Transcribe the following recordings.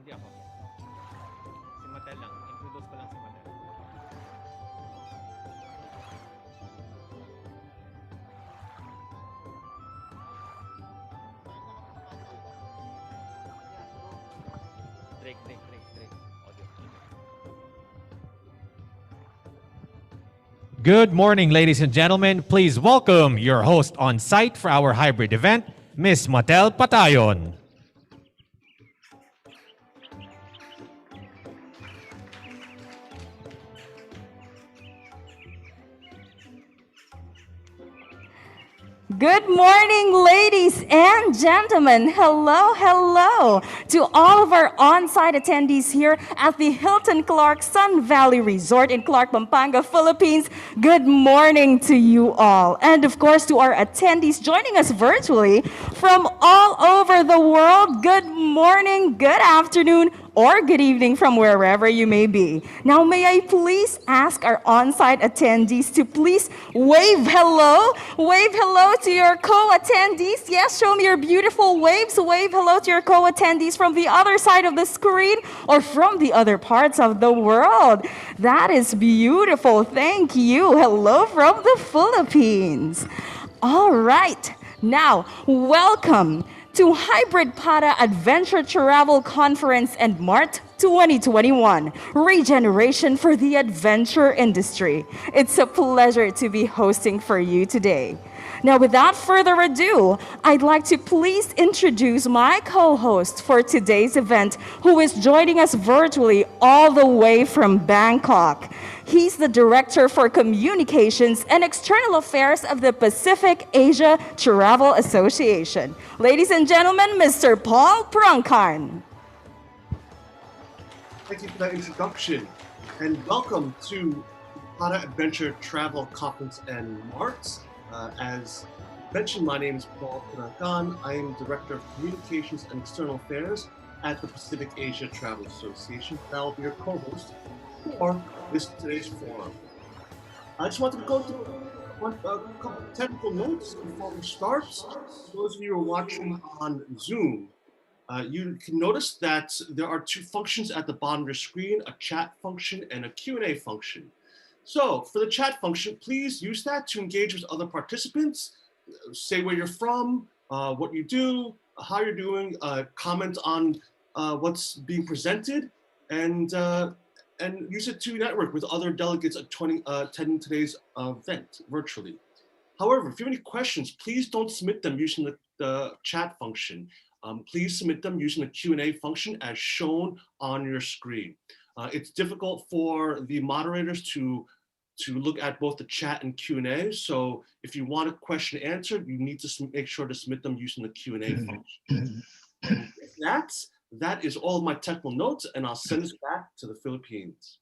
Hindi ako. Si Matel lang. Introduce ko lang si Matel. Drake. Audio. Good morning, ladies and gentlemen. Please welcome your host on site for our hybrid event, Ms. Matel Patayon. Good morning, ladies and gentlemen. Hello to all of our on-site attendees here at the Hilton Clark Sun Valley Resort in Clark, Pampanga, Philippines. Good morning to you all. And of course, to our attendees joining us virtually from all over the world, good morning, good afternoon, or good evening from wherever you may be. Now, may I please ask our on-site attendees to please wave hello to your co-attendees. Yes, show me your beautiful waves. Wave hello to your co-attendees from the other side of the screen or from the other parts of the world. That is beautiful. Thank you. Hello from the Philippines. All right. Now, welcome to Hybrid Para Adventure Travel Conference and Mart 2021 Regeneration for the Adventure Industry. It's a pleasure to be hosting for you today. Now, without further ado, I'd like to please introduce my co-host for today's event, who is joining us virtually all the way from Bangkok. He's the Director for Communications and External Affairs of the Pacific Asia Travel Association. Ladies and gentlemen, Mr. Paul Prangkarn. Thank you for that introduction, and welcome to Para Adventure Travel Conference and Marts. As mentioned, my name is Paul Prangkarn. I am Director of Communications and External Affairs at the Pacific Asia Travel Association. I'll be your co-host for today's forum. I just wanted to go through a couple of technical notes before we start. Those of you who are watching on Zoom, you can notice that there are two functions at the bottom of your screen, a chat function and a Q&A function. So for the chat function, please use that to engage with other participants, say where you're from, what you do, how you're doing, comment on what's being presented, and use it to network with other delegates attending today's event virtually. However, if you have any questions, please don't submit them using the chat function. Please submit them using the Q&A function as shown on your screen. It's difficult for the moderators to look at both the chat and Q&A. So if you want a question answered, you need to make sure to submit them using the Q&A function. And that is all of my technical notes, and I'll send this back to the Philippines.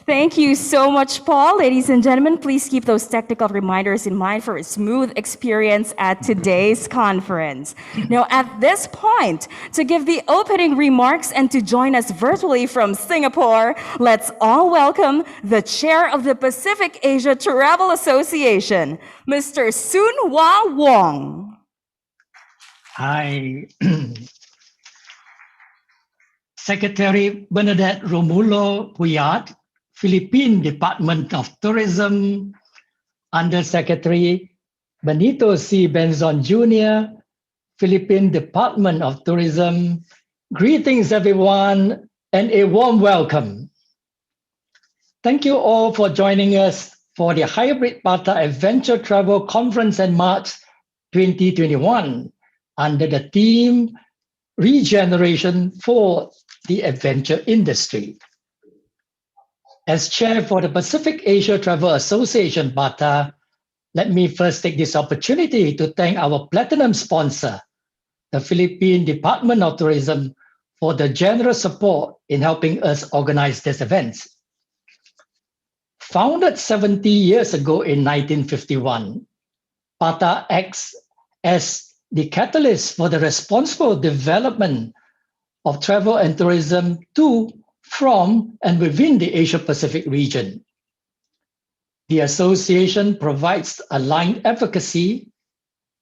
Thank you so much, Paul. Ladies and gentlemen, please keep those technical reminders in mind for a smooth experience at today's conference. Now, at this point, to give the opening remarks and to join us virtually from Singapore, let's all welcome the Chair of the Pacific Asia Travel Association, Mr. Soon Hwa Wong. Hi. Secretary Bernadette Romulo Puyat, Philippine Department of Tourism, Undersecretary Benito C. Benzon Jr., Philippine Department of Tourism. Greetings, everyone, and a warm welcome. Thank you all for joining us for the Hybrid Pata Adventure Travel Conference and March 2021 under the theme Regeneration for the Adventure Industry. As chair for the Pacific Asia Travel Association, PATA, let me first take this opportunity to thank our platinum sponsor, the Philippine Department of Tourism, for the generous support in helping us organize these events. Founded 70 years ago in 1951, PATA acts as the catalyst for the responsible development of travel and tourism to, from, and within the Asia-Pacific region. The association provides aligned advocacy,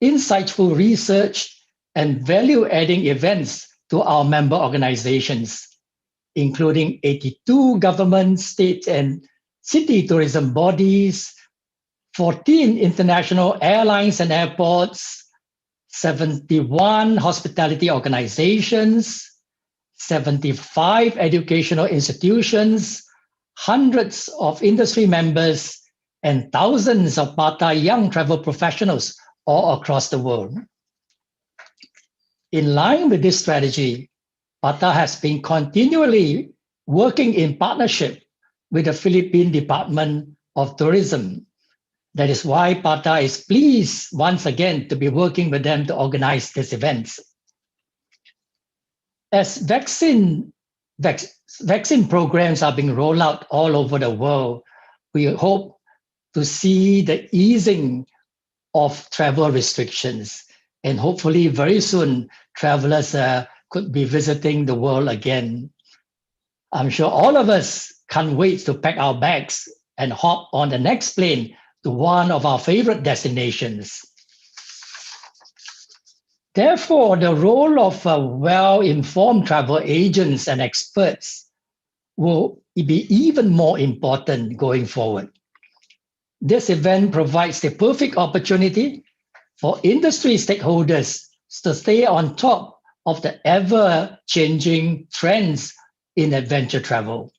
insightful research, and value-adding events to our member organizations, including 82 government, state, and city tourism bodies, 14 international airlines and airports, 71 hospitality organizations, 75 educational institutions, hundreds of industry members, and thousands of PATA young travel professionals all across the world. In line with this strategy, PATA has been continually working in partnership with the Philippine Department of Tourism. That is why PATA is pleased once again to be working with them to organize these events. As vaccine programs are being rolled out all over the world, we hope to see the easing of travel restrictions. And hopefully very soon, travelers could be visiting the world again. I'm sure all of us can't wait to pack our bags and hop on the next plane to one of our favorite destinations. Therefore, the role of well-informed travel agents and experts will be even more important going forward. This event provides the perfect opportunity for industry stakeholders to stay on top of the ever-changing trends in adventure travel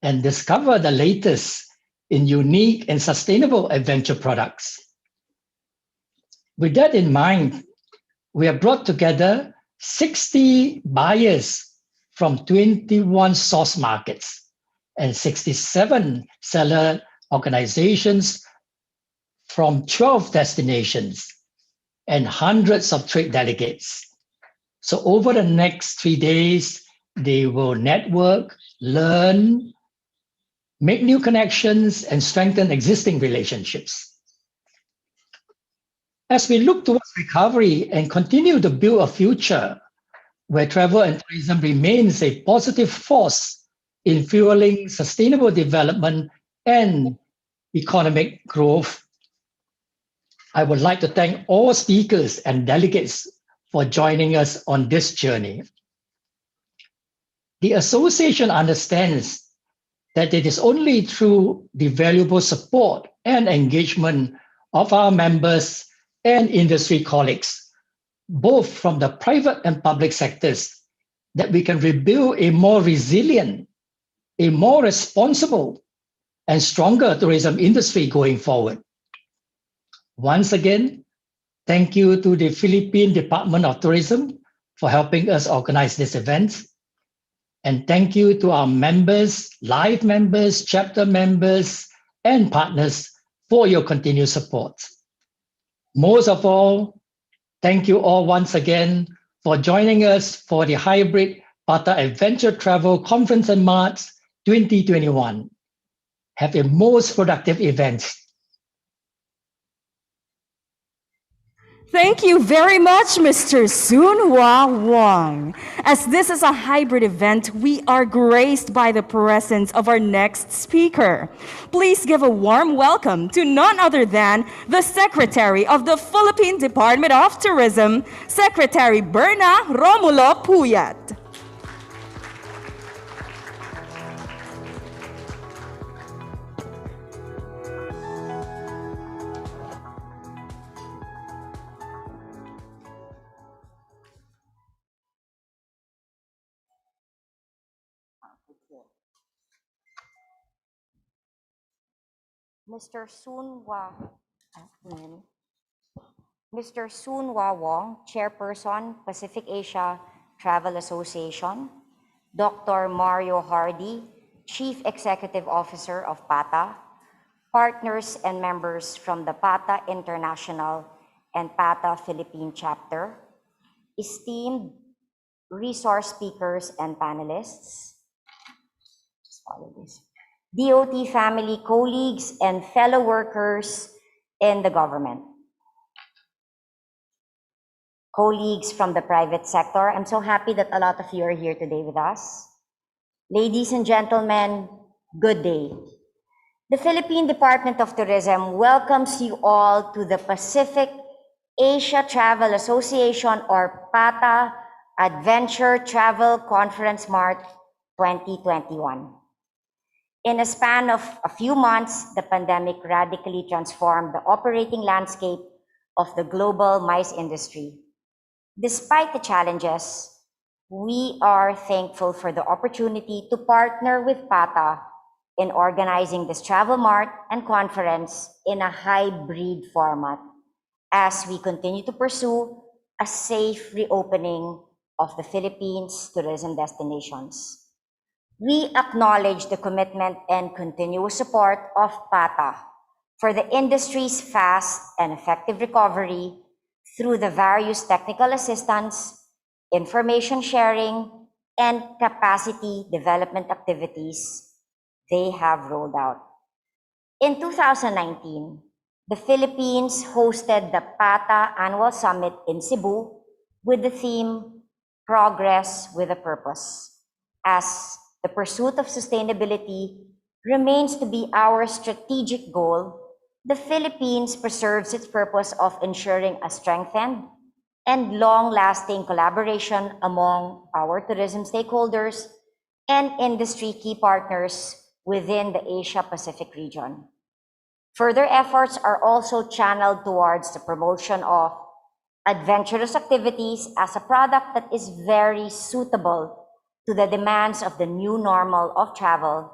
and discover the latest in unique and sustainable adventure products. With that in mind, we have brought together 60 buyers from 21 source markets and 67 seller organizations from 12 destinations and hundreds of trade delegates. So over the next 3 days, they will network, learn, make new connections, and strengthen existing relationships. As we look towards recovery and continue to build a future where travel and tourism remains a positive force in fueling sustainable development and economic growth, I would like to thank all speakers and delegates for joining us on this journey. The association understands that it is only through the valuable support and engagement of our members and industry colleagues, both from the private and public sectors, that we can rebuild a more resilient, a more responsible, and stronger tourism industry going forward. Once again, thank you to the Philippine Department of Tourism for helping us organize this event. And thank you to our members, live members, chapter members, and partners for your continued support. Most of all, thank you all once again for joining us for the Hybrid PATA Adventure Travel Conference in March 2021. Have a most productive event. Thank you very much, Mr. Sunhwa Wong. As this is a hybrid event, we are graced by the presence of our next speaker. Please give a warm welcome to none other than the Secretary of the Philippine Department of Tourism, Secretary Berna Romulo Puyat. Mr. Sunhwa, Mr. Sunhwa Wong, Chairperson, Pacific Asia Travel Association, Dr. Mario Hardy, Chief Executive Officer of PATA, partners and members from the PATA International and PATA Philippine chapter, esteemed resource speakers and panelists, just follow this. DOT family colleagues and fellow workers in the government. Colleagues from the private sector. I'm so happy that a lot of you are here today with us. Ladies and gentlemen, good day. The Philippine Department of Tourism welcomes you all to the Pacific Asia Travel Association, or PATA Adventure Travel Conference Mart 2021. In a span of a few months, the pandemic radically transformed the operating landscape of the global MICE industry. Despite the challenges, we are thankful for the opportunity to partner with PATA in organizing this travel mart and conference in a hybrid format as we continue to pursue a safe reopening of the Philippines' tourism destinations. We acknowledge the commitment and continuous support of PATA for the industry's fast and effective recovery through the various technical assistance, information sharing, and capacity development activities they have rolled out. In 2019, the Philippines hosted the PATA Annual Summit in Cebu with the theme Progress with a Purpose, as the pursuit of sustainability remains to be our strategic goal. The Philippines preserves its purpose of ensuring a strengthened and long-lasting collaboration among our tourism stakeholders and industry key partners within the Asia-Pacific region. Further efforts are also channeled towards the promotion of adventurous activities as a product that is very suitable to the demands of the new normal of travel,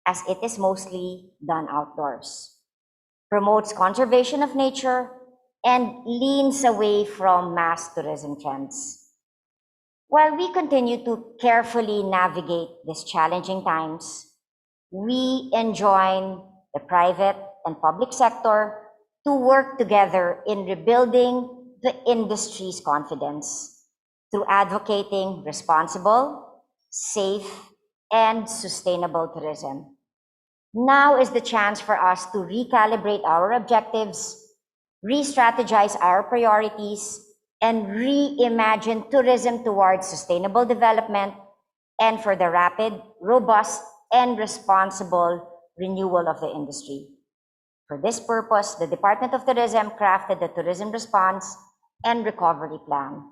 as it is mostly done outdoors, promotes conservation of nature, and leans away from mass tourism trends. While we continue to carefully navigate these challenging times, we enjoin the private and public sector to work together in rebuilding the industry's confidence through advocating responsible, safe, and sustainable tourism. Now is the chance for us to recalibrate our objectives, re-strategize our priorities, and reimagine tourism towards sustainable development and for the rapid, robust, and responsible renewal of the industry. For this purpose, the Department of Tourism crafted the Tourism Response and Recovery Plan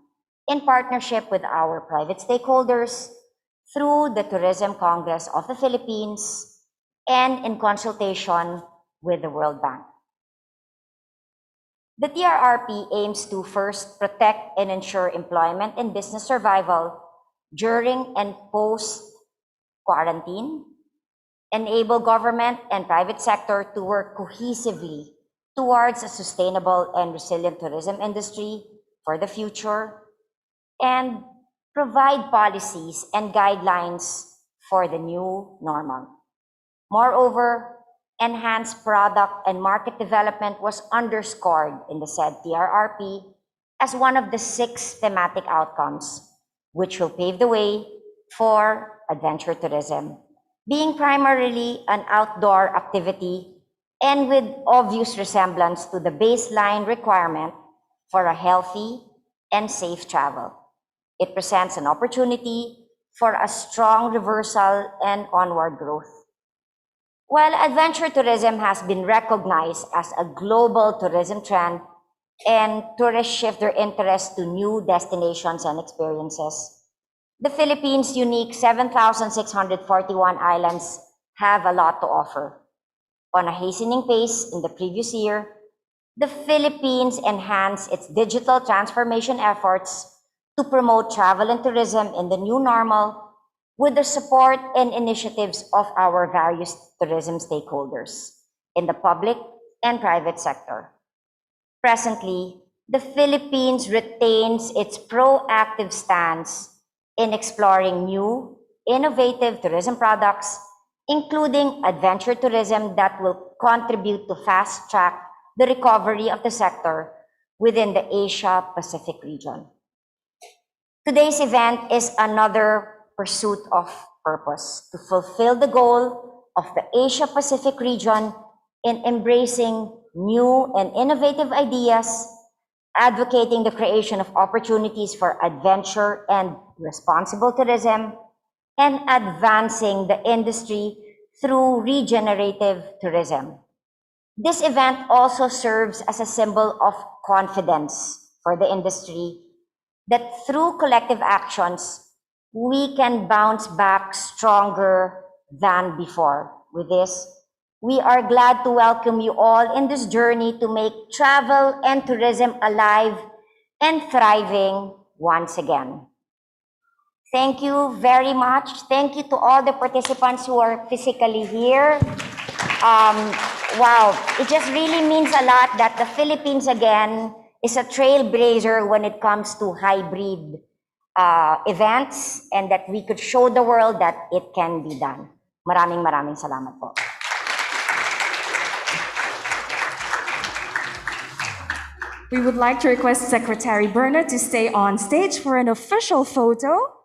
in partnership with our private stakeholders through the Tourism Congress of the Philippines and in consultation with the World Bank. The TRRP aims to first protect and ensure employment and business survival during and post-quarantine, enable government and private sector to work cohesively towards a sustainable and resilient tourism industry for the future, and provide policies and guidelines for the new normal. Moreover, enhanced product and market development was underscored in the said TRRP as one of the 6 thematic outcomes, which will pave the way for adventure tourism, being primarily an outdoor activity and with obvious resemblance to the baseline requirement for a healthy and safe travel. It presents an opportunity for a strong reversal and onward growth. While adventure tourism has been recognized as a global tourism trend and tourists shift their interest to new destinations and experiences, the Philippines' unique 7,641 islands have a lot to offer. On a hastening pace in the previous year, the Philippines enhanced its digital transformation efforts to promote travel and tourism in the new normal with the support and initiatives of our various tourism stakeholders in the public and private sector. Presently, the Philippines retains its proactive stance in exploring new, innovative tourism products, including adventure tourism that will contribute to fast-track the recovery of the sector within the Asia-Pacific region. Today's event is another pursuit of purpose to fulfill the goal of the Asia-Pacific region in embracing new and innovative ideas, advocating the creation of opportunities for adventure and responsible tourism, and advancing the industry through regenerative tourism. This event also serves as a symbol of confidence for the industry that through collective actions, we can bounce back stronger than before. With this, we are glad to welcome you all in this journey to make travel and tourism alive and thriving once again. Thank you very much. Thank you to all the participants who are physically here. Wow, it just really means a lot that the Philippines again is a trailblazer when it comes to hybrid events and that we could show the world that it can be done. Maraming salamat po. We would like to request Secretary Berna to stay on stage for an official photo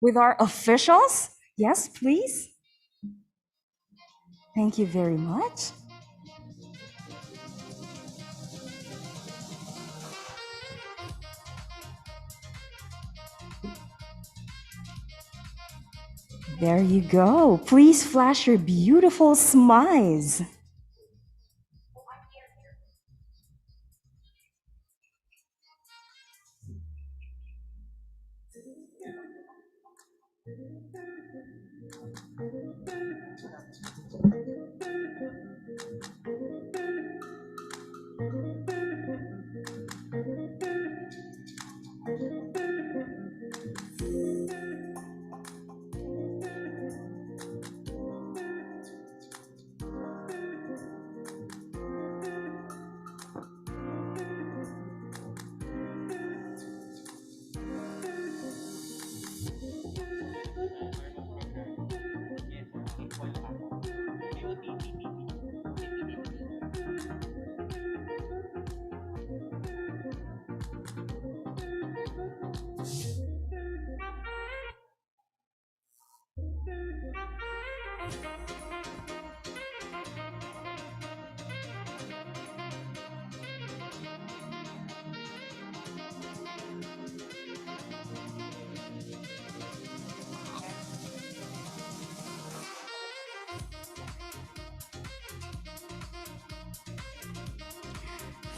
with our officials. Yes, please. Thank you very much. There you go. Please flash your beautiful smiles.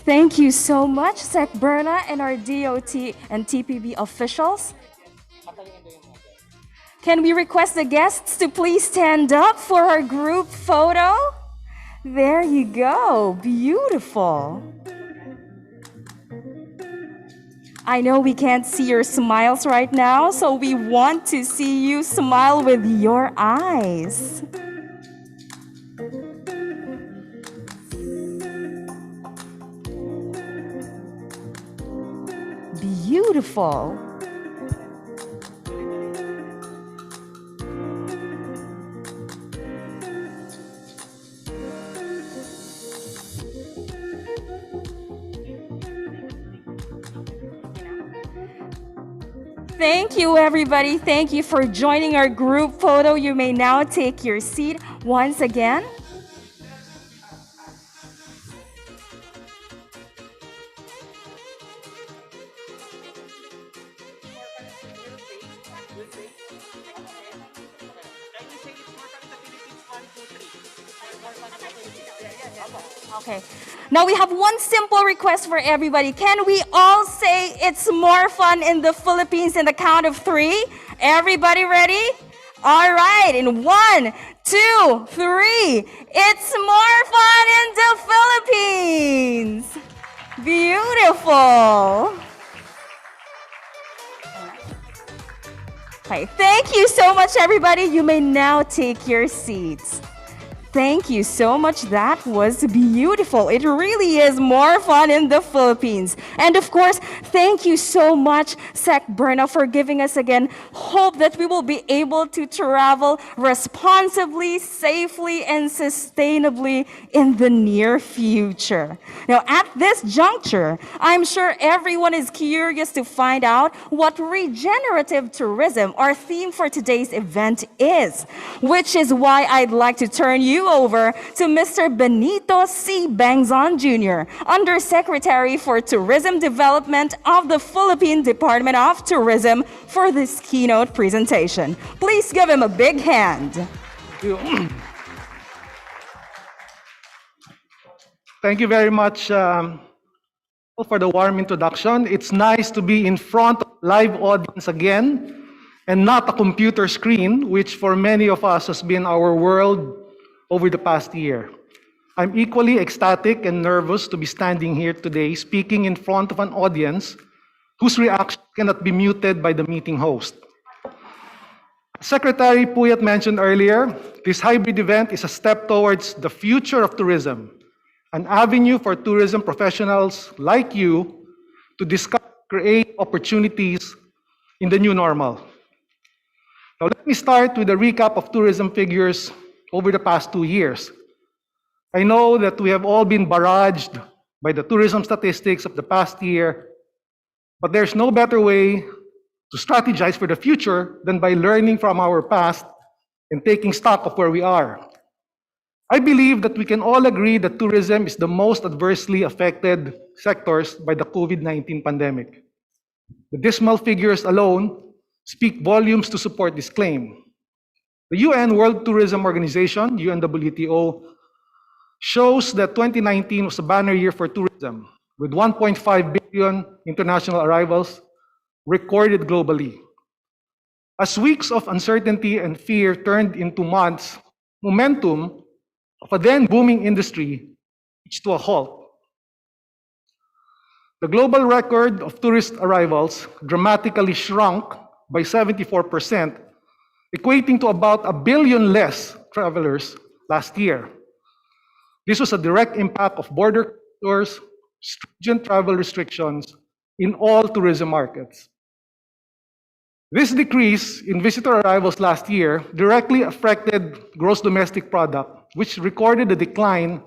Thank you so much, Sec Berna and our DOT and TPB officials. Can we request the guests to please stand up for our group photo? There you go. Beautiful. I know we can't see your smiles right now, so we want to see you smile with your eyes. Beautiful. Thank you, everybody. Thank you for joining our group photo. You may now take your seat once again. Okay. Now we have one simple request for everybody. Can we all say it's more fun in the Philippines in the count of 3? Everybody ready? All right. In 1, 2, 3. It's more fun in the Philippines. Beautiful. Okay. Thank you so much, everybody. You may now take your seats. Thank you so much. That was beautiful. It really is more fun in the Philippines. And of course, thank you so much, Sec Berna, for giving us again hope that we will be able to travel responsibly, safely, and sustainably in the near future. Now, at this juncture, I'm sure everyone is curious to find out what regenerative tourism, our theme for today's event, is, which is why I'd like to turn you over to Mr. Benito C. Bangzon Jr., Undersecretary for Tourism Development of the Philippine Department of Tourism, for this keynote presentation. Please give him a big hand. Thank you very much for the warm introduction. It's nice to be in front of a live audience again and not a computer screen, which for many of us has been our world over the past year. I'm equally ecstatic and nervous to be standing here today speaking in front of an audience whose reaction cannot be muted by the meeting host. Secretary Puyat mentioned earlier, this hybrid event is a step towards the future of tourism, an avenue for tourism professionals like you to discuss, create opportunities in the new normal. Now let me start with a recap of tourism figures over the past 2 years. I know that we have all been barraged by the tourism statistics of the past year, but there's no better way to strategize for the future than by learning from our past and taking stock of where we are. I believe that we can all agree that tourism is the most adversely affected sectors by the COVID-19 pandemic. The dismal figures alone speak volumes to support this claim. The UN World Tourism Organization, UNWTO, shows that 2019 was a banner year for tourism, with 1.5 billion international arrivals recorded globally. As weeks of uncertainty and fear turned into months, momentum of a then booming industry reached to a halt. The global record of tourist arrivals dramatically shrunk by 74%, equating to about 1 billion less travelers last year. This was a direct impact of border closures, stringent travel restrictions in all tourism markets. This decrease in visitor arrivals last year directly affected gross domestic product, which recorded a decline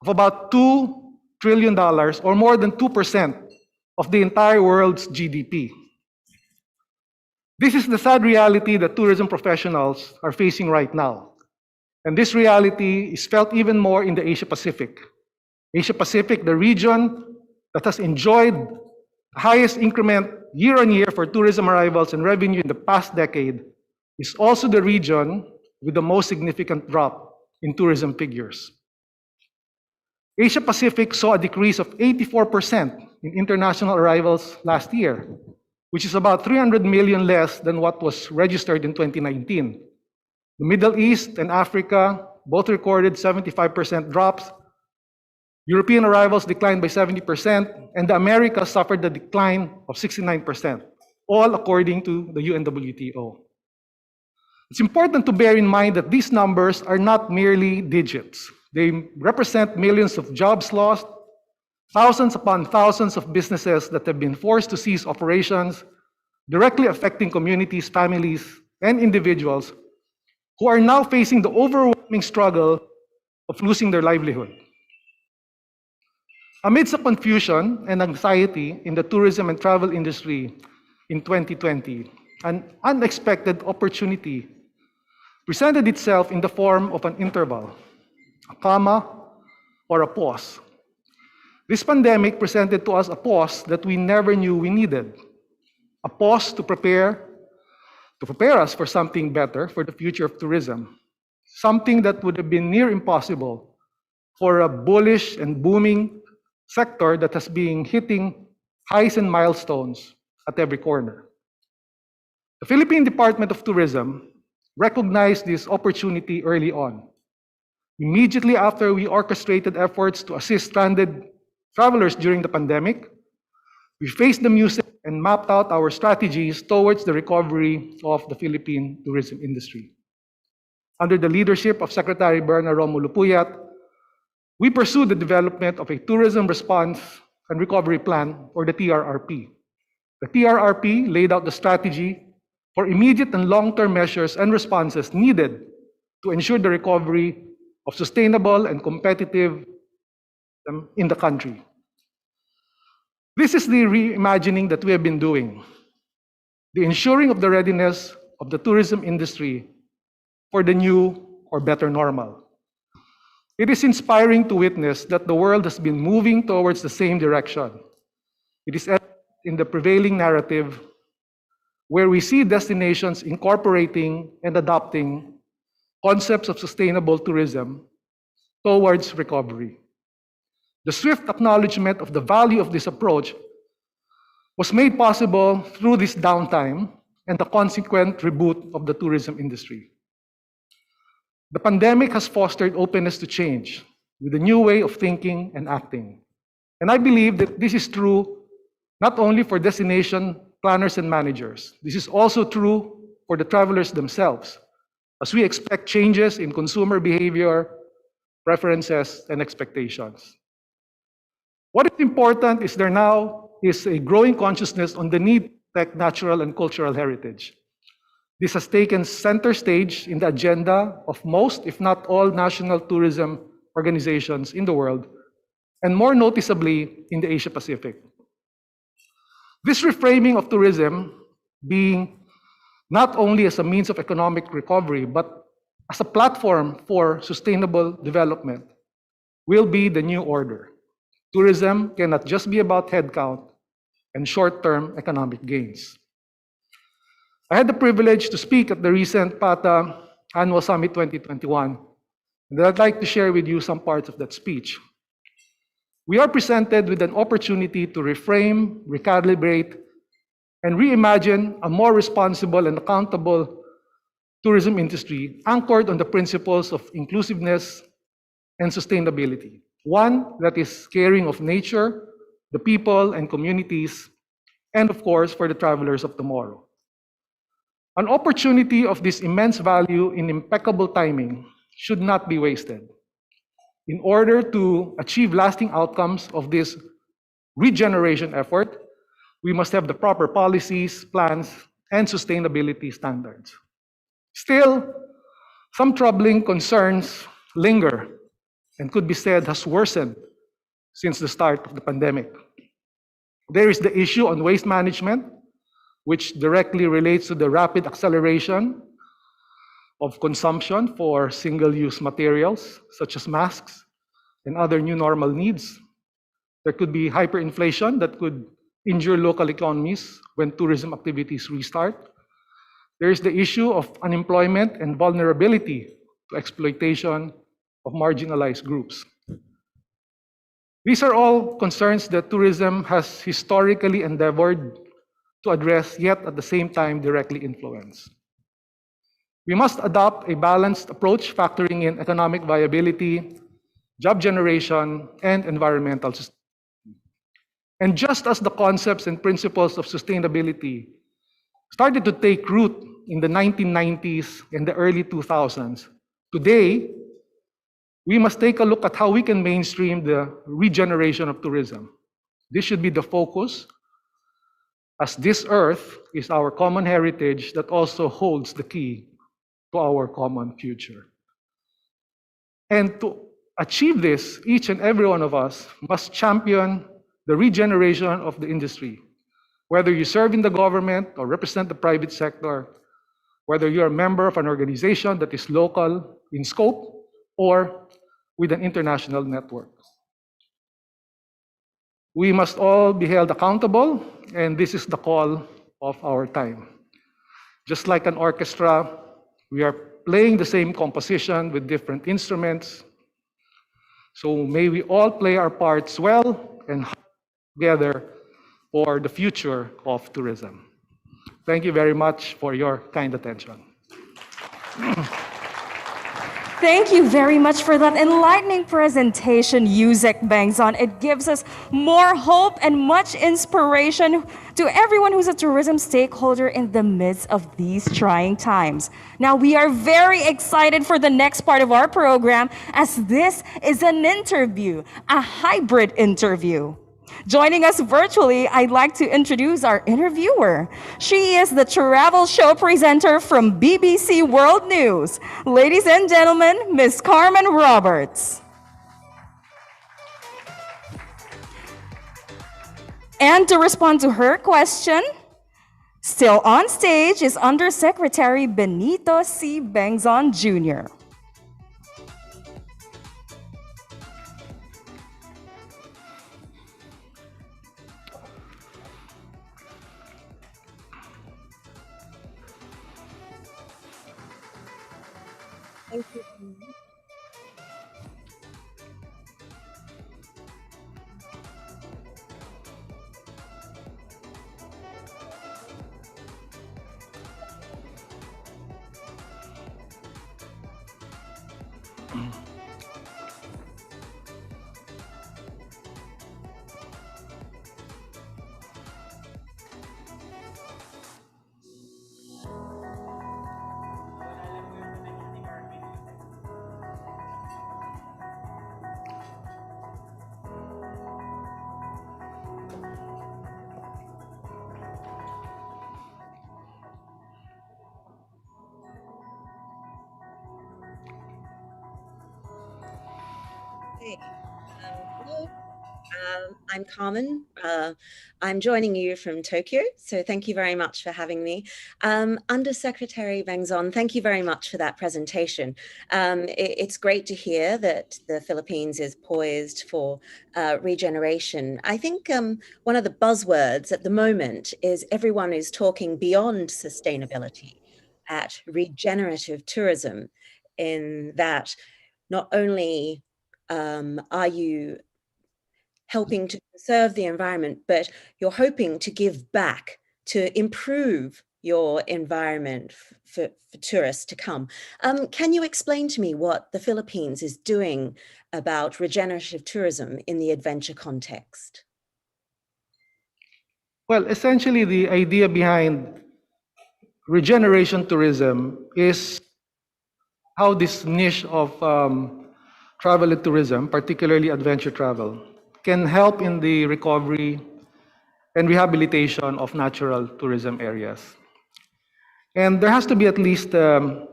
of about $2 trillion, or more than 2% of the entire world's GDP. This is the sad reality that tourism professionals are facing right now. And this reality is felt even more in the Asia Pacific. Asia Pacific, the region that has enjoyed the highest increment year on year for tourism arrivals and revenue in the past decade, is also the region with the most significant drop in tourism figures. Asia Pacific saw a decrease of 84% in international arrivals last year, which is about 300 million less than what was registered in 2019. The Middle East and Africa both recorded 75% drops. European arrivals declined by 70%, and the Americas suffered a decline of 69%, all according to the UNWTO. It's important to bear in mind that these numbers are not merely digits. They represent millions of jobs lost, thousands upon thousands of businesses that have been forced to cease operations, directly affecting communities, families, and individuals who are now facing the overwhelming struggle of losing their livelihood. Amidst the confusion and anxiety in the tourism and travel industry in 2020, an unexpected opportunity presented itself in the form of an interval, a comma, or a pause. This pandemic presented to us a pause that we never knew we needed, a pause to prepare us for something better for the future of tourism, something that would have been near impossible for a bullish and booming sector that has been hitting highs and milestones at every corner. The Philippine Department of Tourism recognized this opportunity early on. Immediately after we orchestrated efforts to assist stranded travelers during the pandemic, we faced the music and mapped out our strategies towards the recovery of the Philippine tourism industry. Under the leadership of Secretary Bernard Romulo Puyat, we pursued the development of a Tourism Response and Recovery Plan, or the TRRP. The TRRP laid out the strategy for immediate and long-term measures and responses needed to ensure the recovery of sustainable and competitive in the country. This is the reimagining that we have been doing, the ensuring of the readiness of the tourism industry for the new or better normal. It is inspiring to witness that the world has been moving towards the same direction. It is in the prevailing narrative where we see destinations incorporating and adopting concepts of sustainable tourism towards recovery. The swift acknowledgement of the value of this approach was made possible through this downtime and the consequent reboot of the tourism industry. The pandemic has fostered openness to change with a new way of thinking and acting. And I believe that this is true not only for destination planners and managers. This is also true for the travelers themselves, as we expect changes in consumer behavior, preferences, and expectations. What is important is there now is a growing consciousness on the need to protect natural and cultural heritage. This has taken center stage in the agenda of most, if not all, national tourism organizations in the world, and more noticeably in the Asia Pacific. This reframing of tourism being not only as a means of economic recovery, but as a platform for sustainable development will be the new order. Tourism cannot just be about headcount and short-term economic gains. I had the privilege to speak at the recent PATA Annual Summit 2021, and I'd like to share with you some parts of that speech. We are presented with an opportunity to reframe, recalibrate, and reimagine a more responsible and accountable tourism industry anchored on the principles of inclusiveness and sustainability. One that is caring of nature, the people and communities, and of course, for the travelers of tomorrow. An opportunity of this immense value in impeccable timing should not be wasted. In order to achieve lasting outcomes of this regeneration effort, we must have the proper policies, plans, and sustainability standards. Still, some troubling concerns linger and could be said has worsened since the start of the pandemic. There is the issue on waste management, which directly relates to the rapid acceleration of consumption for single-use materials, such as masks and other new normal needs. There could be hyperinflation that could injure local economies when tourism activities restart. There is the issue of unemployment and vulnerability to exploitation of marginalized groups. These are all concerns that tourism has historically endeavored to address, yet at the same time directly influence. We must adopt a balanced approach factoring in economic viability, job generation, and environmental sustainability. And just as the concepts and principles of sustainability started to take root in the 1990s and the early 2000s, today, we must take a look at how we can mainstream the regeneration of tourism. This should be the focus, as this earth is our common heritage that also holds the key to our common future. And to achieve this, each and every one of us must champion the regeneration of the industry. Whether you serve in the government or represent the private sector, whether you're a member of an organization that is local in scope or with an international network. We must all be held accountable, and this is the call of our time. Just like an orchestra, we are playing the same composition with different instruments. So may we all play our parts well and together for the future of tourism. Thank you very much for your kind attention. Thank you very much for that enlightening presentation, Yusek Bangzon. It gives us more hope and much inspiration to everyone who's a tourism stakeholder in the midst of these trying times. Now, we are very excited for the next part of our program, as this is an interview, a hybrid interview. Joining us virtually, I'd like to introduce our interviewer. She is the travel show presenter from BBC World News. Ladies and gentlemen, Ms. Carmen Roberts. And to respond to her question, still on stage is Undersecretary Benito C. Bangzon Jr. Thank you. Hey, hello. I'm Carmen. I'm joining you from Tokyo, so thank you very much for having me. Undersecretary Bangzon, thank you very much for that presentation. It's great to hear that the Philippines is poised for regeneration. I think one of the buzzwords at the moment is everyone is talking beyond sustainability at regenerative tourism, in that not only are you helping to conserve the environment, but you're hoping to give back to improve your environment for tourists to come. Can you explain to me what the Philippines is doing about regenerative tourism in the adventure context? Well, essentially the idea behind regeneration tourism is how this niche of travel and tourism, particularly adventure travel, can help in the recovery and rehabilitation of natural tourism areas. And there has to be at least the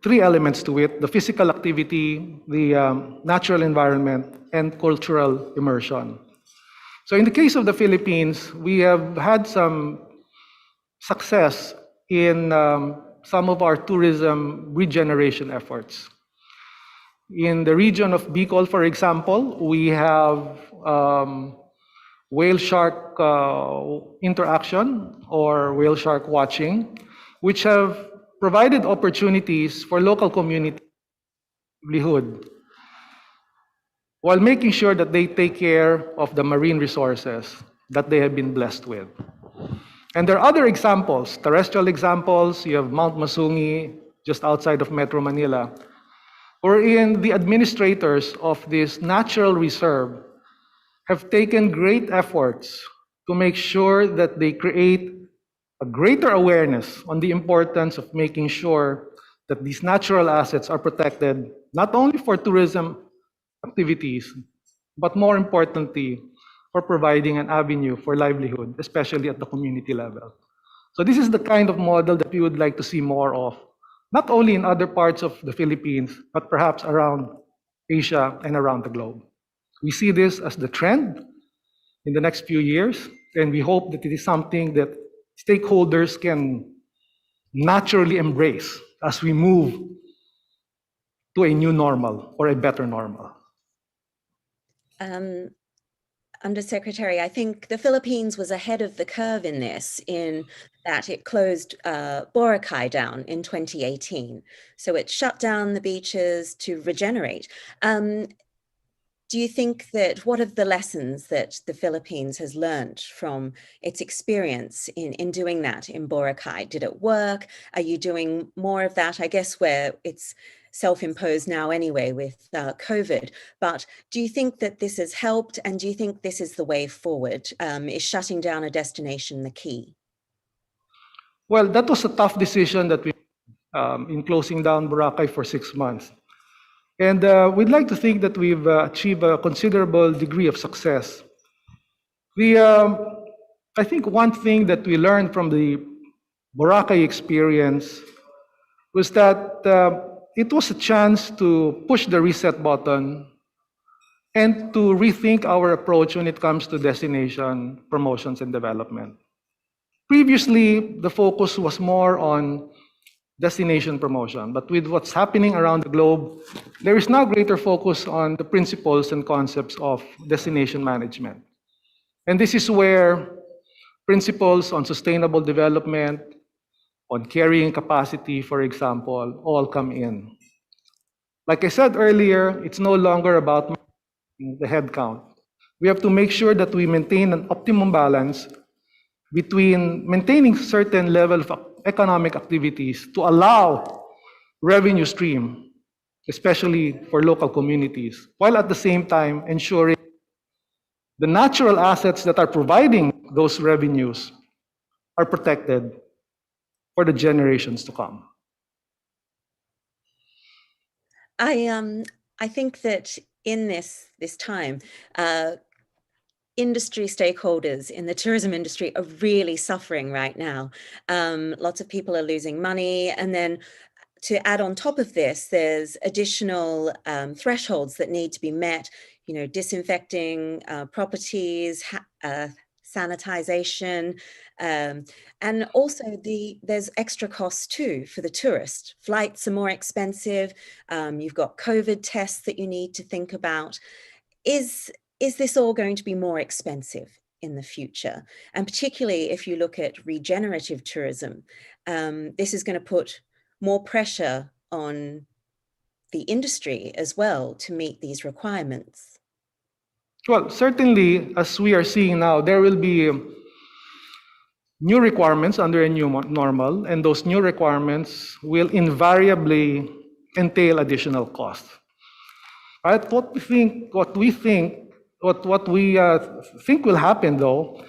three elements to it: the physical activity, the natural environment, and cultural immersion. So in the case of the Philippines, we have had some success in some of our tourism regeneration efforts. In the region of Bicol, for example, we have whale-shark interaction or whale-shark watching, which have provided opportunities for local community livelihood. while making sure that they take care of the marine resources that they have been blessed with. And there are other examples, terrestrial examples. You have Mount Masungi, just outside of Metro Manila, wherein the administrators of this natural reserve have taken great efforts to make sure that they create a greater awareness on the importance of making sure that these natural assets are protected, not only for tourism activities, but more importantly, for providing an avenue for livelihood, especially at the community level. So this is the kind of model that we would like to see more of, not only in other parts of the Philippines, but perhaps around Asia and around the globe. We see this as the trend in the next few years, and we hope that it is something that stakeholders can naturally embrace as we move to a new normal or a better normal. Undersecretary, I think the Philippines was ahead of the curve in this, in that it closed Boracay down in 2018. So it shut down the beaches to regenerate. Do you think that, what are the lessons that the Philippines has learned from its experience in doing that in Boracay? Did it work? Are you doing more of that? I guess where it's self-imposed now anyway with COVID, but do you think that this has helped, and do you think this is the way forward? Is shutting down a destination the key? Well, that was a tough decision that we in closing down Boracay for 6 months. And we'd like to think that we've achieved a considerable degree of success. I think one thing that we learned from the Boracay experience was that it was a chance to push the reset button and to rethink our approach when it comes to destination promotions and development. Previously, the focus was more on destination promotion, but with what's happening around the globe, there is now greater focus on the principles and concepts of destination management. And this is where principles on sustainable development, on carrying capacity, for example, all come in. Like I said earlier, it's no longer about the head count. We have to make sure that we maintain an optimum balance between maintaining certain level of economic activities to allow revenue stream, especially for local communities, while at the same time ensuring the natural assets that are providing those revenues are protected for the generations to come. I think that in this time, industry stakeholders in the tourism industry are really suffering right now. Lots of people are losing money, and then to add on top of this, there's additional thresholds that need to be met. You know, disinfecting properties, sanitization, and also there's extra costs too for the tourist. Flights are more expensive. You've got COVID tests that you need to think about. Is this all going to be more expensive in the future? And particularly if you look at regenerative tourism, this is going to put more pressure on the industry as well to meet these requirements. Well, certainly, as we are seeing now, there will be new requirements under a new normal, and those new requirements will invariably entail additional costs. Right? What we think will happen, though,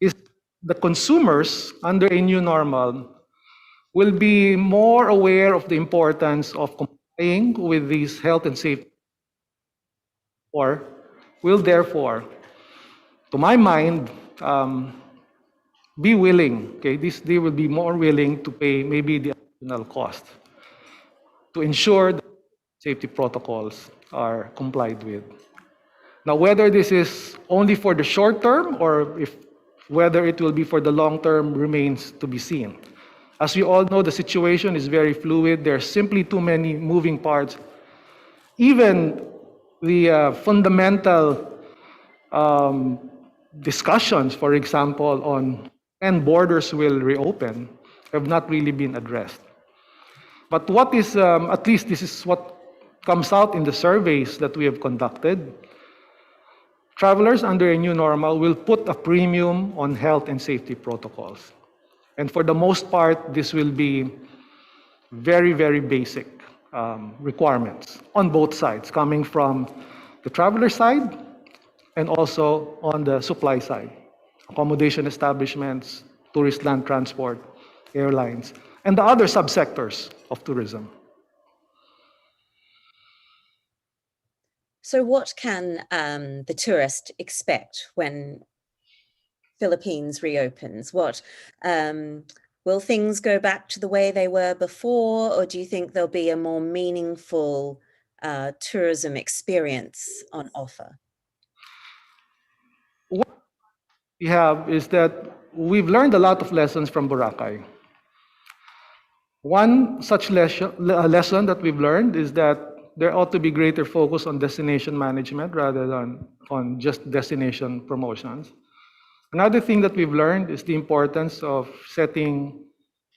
is the consumers under a new normal will be more aware of the importance of complying with these health and safety, or will therefore, to my mind, be willing, okay, they will be more willing to pay maybe the additional cost to ensure that safety protocols are complied with. Now, whether this is only for the short term or whether it will be for the long term remains to be seen. As we all know, the situation is very fluid. There are simply too many moving parts. Even the fundamental discussions, for example, on when borders will reopen have not really been addressed. But what is, at least this is what comes out in the surveys that we have conducted, travelers under a new normal will put a premium on health and safety protocols. And for the most part, this will be very, very basic requirements on both sides, coming from the traveler side and also on the supply side. Accommodation establishments, tourist land transport, airlines, and the other subsectors of tourism. So what can the tourist expect when Philippines reopens? What will things go back to the way they were before, or do you think there'll be a more meaningful tourism experience on offer? What we have is that we've learned a lot of lessons from Boracay. One such lesson that we've learned is that there ought to be greater focus on destination management rather than on just destination promotions. Another thing that we've learned is the importance of setting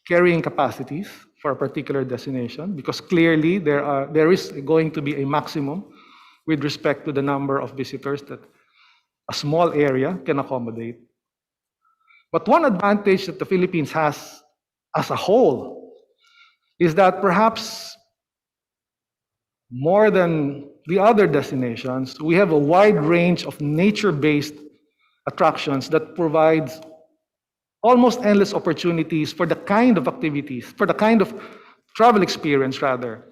carrying capacities for a particular destination, because clearly there is going to be a maximum with respect to the number of visitors that a small area can accommodate. But one advantage that the Philippines has as a whole is that perhaps more than the other destinations, we have a wide range of nature-based attractions that provides almost endless opportunities for the kind of activities, for the kind of travel experience rather,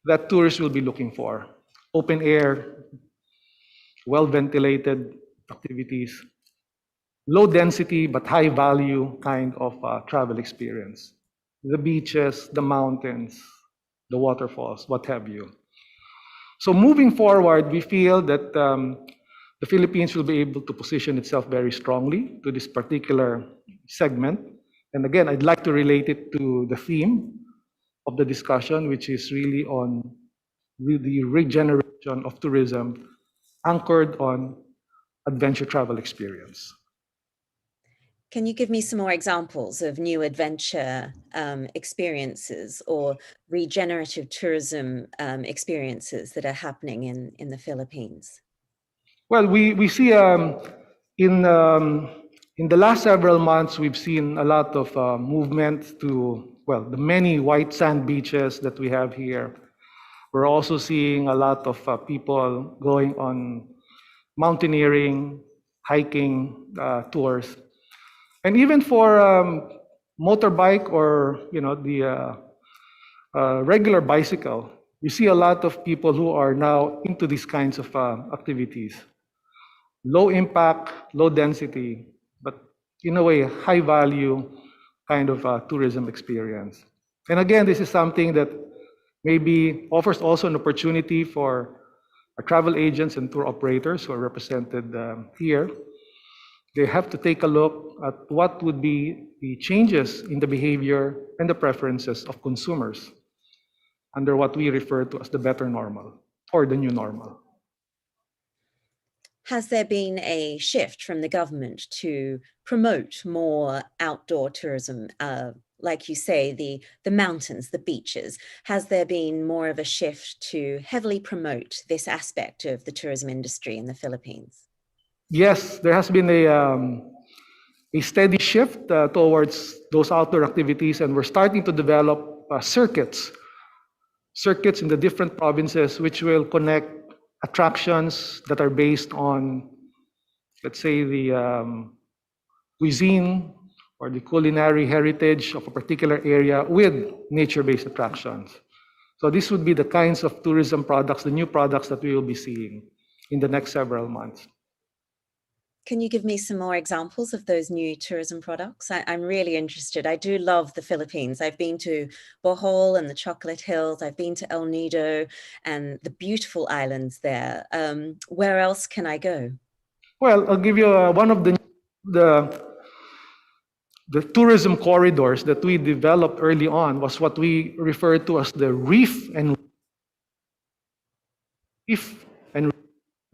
that tourists will be looking for. Open air, well-ventilated activities, low density but high value kind of travel experience. The beaches, the mountains, the waterfalls, what have you. So moving forward, we feel that the Philippines will be able to position itself very strongly to this particular segment. And again, I'd like to relate it to the theme of the discussion, which is really on the regeneration of tourism, anchored on adventure travel experience. Can you give me some more examples of new adventure experiences or regenerative tourism experiences that are happening in the Philippines? Well, we see in the last several months, we've seen a lot of movement to, well, the many white sand beaches that we have here. We're also seeing a lot of people going on mountaineering, hiking tours. And even for motorbike or the regular bicycle, we see a lot of people who are now into these kinds of activities. Low impact, low density, but in a way, high value kind of tourism experience. And again, this is something that maybe offers also an opportunity for our travel agents and tour operators who are represented here. They have to take a look at what would be the changes in the behavior and the preferences of consumers under what we refer to as the better normal or the new normal. Has there been a shift from the government to promote more outdoor tourism? Like you say, the mountains, the beaches. Has there been more of a shift to heavily promote this aspect of the tourism industry in the Philippines? Yes, there has been a steady shift towards those outdoor activities, and we're starting to develop circuits in the different provinces which will connect attractions that are based on, let's say, the cuisine or the culinary heritage of a particular area with nature-based attractions. So this would be the kinds of tourism products, the new products that we will be seeing in the next several months. Can you give me some more examples of those new tourism products? I'm really interested. I do love the Philippines. I've been to Bohol and the Chocolate Hills. I've been to El Nido and the beautiful islands there. Where else can I go? Well, I'll give you one of the tourism corridors that we developed early on was what we refer to as the reef and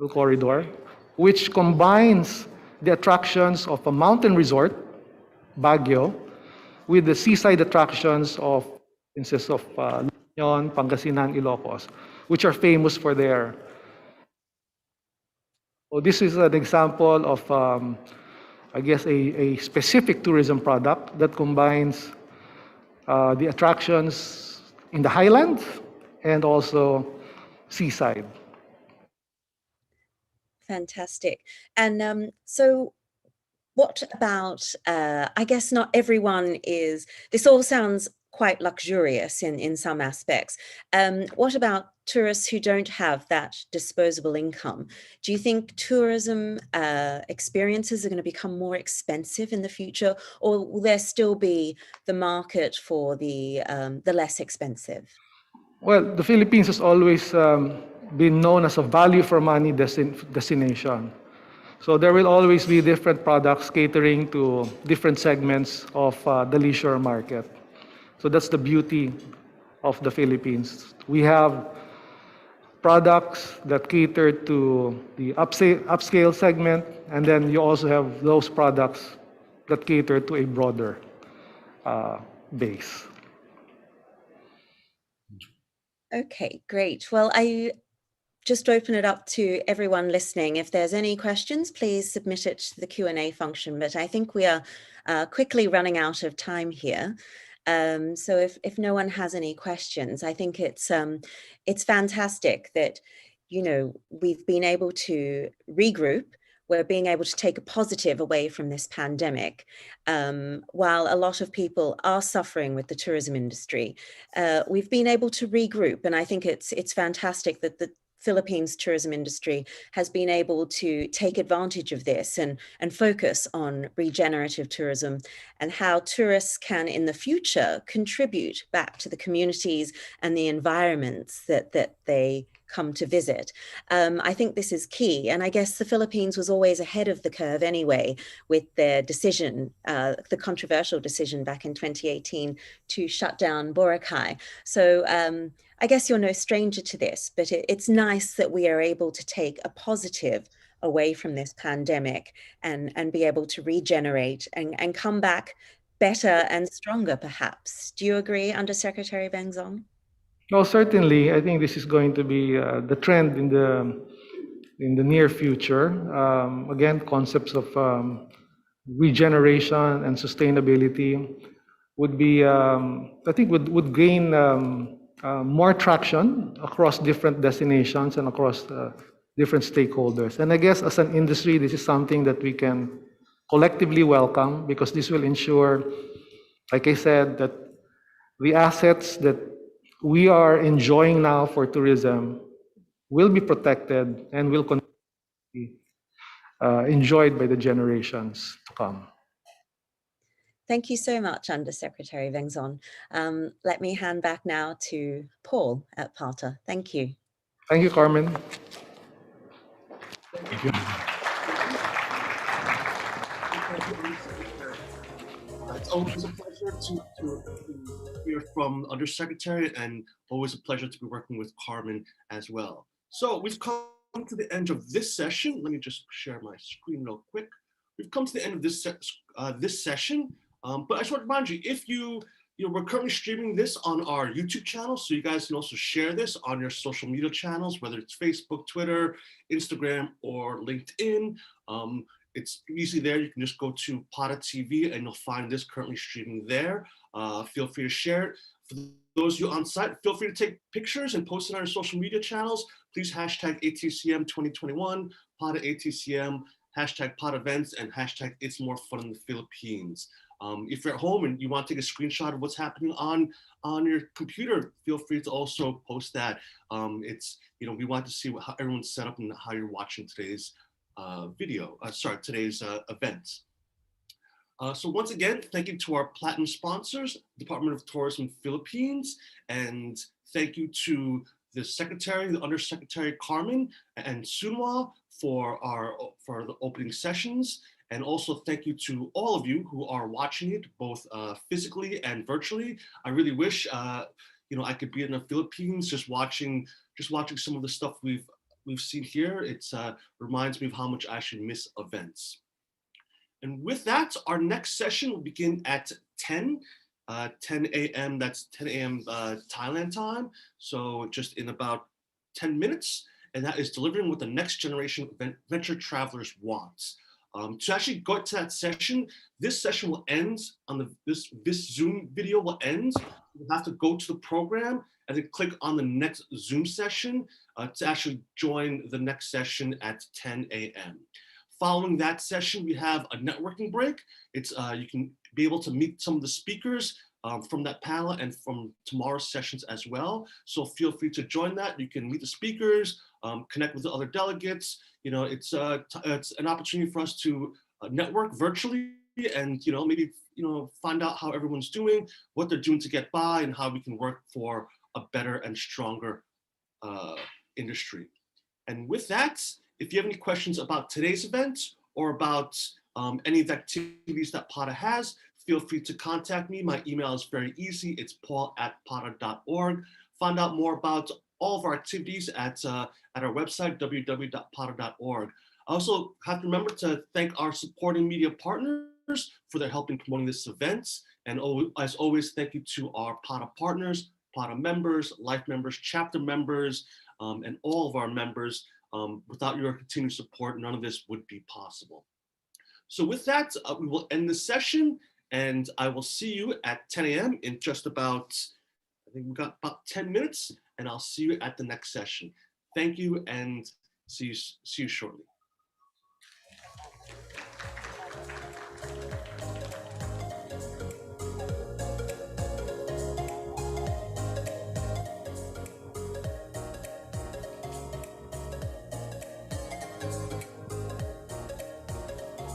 corridor, which combines the attractions of a mountain resort, Baguio, with the seaside attractions of provinces of La Union, Pangasinan, Ilocos, which are famous for their So this is an example of, I guess, a specific tourism product that combines the attractions in the highlands and also seaside. Fantastic. And so what about, I guess not everyone is, this all sounds quite luxurious in some aspects. What about tourists who don't have that disposable income? Do you think tourism experiences are going to become more expensive in the future, or will there still be the market for the less expensive? Well, the Philippines has always been known as a value for money destination. So there will always be different products catering to different segments of the leisure market. So that's the beauty of the Philippines. We have products that cater to the upscale segment, and then you also have those products that cater to a broader base. Okay, great. Well, I just open it up to everyone listening. If there's any questions, please submit it to the Q&A function, but I think we are quickly running out of time here. So if no one has any questions, I think it's fantastic that, you know, we've been able to regroup. We're being able to take a positive away from this pandemic, while a lot of people are suffering with the tourism industry. We've been able to regroup, and I think it's fantastic that the Philippines tourism industry has been able to take advantage of this and focus on regenerative tourism and how tourists can in the future contribute back to the communities and the environments that they come to visit. I think this is key. And I guess the Philippines was always ahead of the curve anyway with their decision, the controversial decision back in 2018 to shut down Boracay. So I guess you're no stranger to this, but it's nice that we are able to take a positive away from this pandemic and be able to regenerate and come back better and stronger, perhaps. Do you agree, Undersecretary Bengzon? No, certainly. I think this is going to be the trend in the near future. Again, concepts of regeneration and sustainability would be, I think, would gain more traction across different destinations and across different stakeholders. And I guess as an industry, this is something that we can collectively welcome, because this will ensure, like I said, that the assets that we are enjoying now for tourism will be protected and will continue to be enjoyed by the generations to come. Thank you so much, Undersecretary Bengzon. Let me hand back now to Paul at PATA. Thank you. Thank you, Carmen. Thank you. It's always a pleasure to hear from Undersecretary, and always a pleasure to be working with Carmen as well. So we've come to the end of this session. Let me just share my screen real quick. We've come to the end of this session, but I just want to remind you, if we're currently streaming this on our YouTube channel, so you guys can also share this on your social media channels, whether it's Facebook, Twitter, Instagram, or LinkedIn. It's easy there. You can just go to PATA TV and you'll find this currently streaming there. Feel free to share it. For those of you on site, feel free to take pictures and post it on our social media channels. Please hashtag ATCM 2021, PATA ATCM, hashtag PATA events, and hashtag It's More Fun in the Philippines. If you're at home and you want to take a screenshot of what's happening on your computer, feel free to also post that. We want to see how everyone's set up and how you're watching today's today's event. So once again, thank you to our platinum sponsors, Department of Tourism Philippines, and thank you to the Secretary, the Undersecretary Carmen and Sunwa for the opening sessions. And also thank you to all of you who are watching it, both physically and virtually. I really wish I could be in the Philippines just watching some of the stuff we've seen here. It reminds me of how much I actually miss events. And with that, our next session will begin at 10 a.m. That's 10 a.m. Thailand time. So just in about 10 minutes. and that is delivering what the next generation of venture travelers wants. To actually go to that session, this session will end on this Zoom video will end. You have to go to the program and then click on the next Zoom session to actually join the next session at 10 a.m. Following that session, we have a networking break. It's you can be able to meet some of the speakers from that panel and from tomorrow's sessions as well. So feel free to join that. You can meet the speakers, connect with the other delegates. You know, it's an opportunity for us to network virtually and, you know, maybe, you know, find out how everyone's doing, what they're doing to get by, and how we can work for a better and stronger industry. And with that, if you have any questions about today's event or about any of the activities that PATA has, feel free to contact me. My email is very easy. It's paul@pata.org. Find out more about all of our activities at our website, www.pata.org. I also have to remember to thank our supporting media partners for their help in promoting this event. And as always, thank you to our PATA partners, PATA members, life members, chapter members, and all of our members. Without your continued support, none of this would be possible. So with that, we will end the session, and I will see you at 10 a.m. in just about, I think we've got about 10 minutes, and I'll see you at the next session. Thank you, and see you shortly.